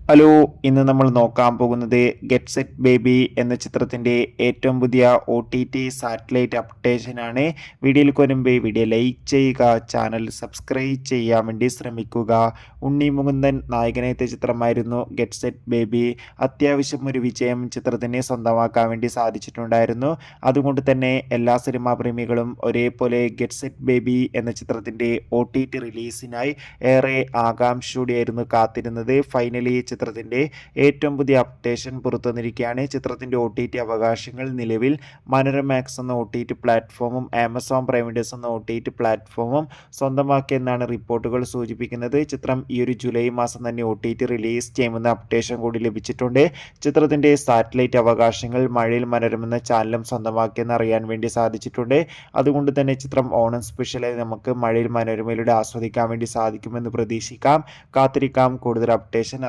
Hello, ഇന്ന് നമ്മൾ നോക്കാൻ പോകുന്നത് ഗെറ്റ് സെറ്റ് ബേബി എന്ന ചിത്രത്തിൻ്റെ ഏറ്റവും പുതിയ OTT സാറ്റലൈറ്റ് അപ്ഡേഷനാണ്. വീഡിയോയിൽ വരുമ്പോൾ വീഡിയോ ലൈക്ക് ചെയ്യുക, ചാനൽ സബ്സ്ക്രൈബ് ചെയ്യാൻ വേണ്ടി ശ്രമിക്കുക. ഉണ്ണി മുകുന്ദൻ നായകനെത്തിയ ചിത്രമായിരുന്നു ഗെറ്റ് സെറ്റ് ബേബി. അത്യാവശ്യം ഒരു വിജയം ചിത്രത്തിന് സ്വന്തമാക്കാൻ വേണ്ടി സാധിച്ചിട്ടുണ്ടായിരുന്നു. അതുകൊണ്ട് തന്നെ എല്ലാ സിനിമാ പ്രേമികളും ഒരേപോലെ ഗെറ്റ് സെറ്റ് ബേബി എന്ന ചിത്രത്തിൻ്റെ OTT റിലീസിനായി ഏറെ ആകാംക്ഷയോടെയായിരുന്നു കാത്തിരുന്നത്. ഫൈനലി ചിത്രത്തിൻ്റെ ഏറ്റവും പുതിയ അപ്ഡേഷൻ പുറത്തുവന്നിരിക്കുകയാണ്. ചിത്രത്തിൻ്റെ OTT അവകാശങ്ങൾ നിലവിൽ മനോരമാക്സ് എന്ന OTT പ്ലാറ്റ്ഫോമും ആമസോൺ പ്രൈം വീഡിയോസ് എന്ന OTT പ്ലാറ്റ്ഫോമും സ്വന്തമാക്കിയെന്നാണ് റിപ്പോർട്ടുകൾ സൂചിപ്പിക്കുന്നത്. ചിത്രം ഈ ഒരു ജൂലൈ മാസം തന്നെ OTT റിലീസ് ചെയ്യുമെന്ന അപ്ഡേഷൻ കൂടി ലഭിച്ചിട്ടുണ്ട്. ചിത്രത്തിൻ്റെ സാറ്റലൈറ്റ് അവകാശങ്ങൾ മഴയിൽ മനോരമ എന്ന ചാനലും സ്വന്തമാക്കിയെന്ന് അറിയാൻ വേണ്ടി സാധിച്ചിട്ടുണ്ട്. അതുകൊണ്ട് തന്നെ ചിത്രം ഓണം സ്പെഷ്യലായി നമുക്ക് മഴയിൽ മനോരമയിലൂടെ ആസ്വദിക്കാൻ വേണ്ടി സാധിക്കുമെന്ന് പ്രതീക്ഷിക്കാം. കാത്തിരിക്കാം കൂടുതൽ അപ്ഡേഷൻ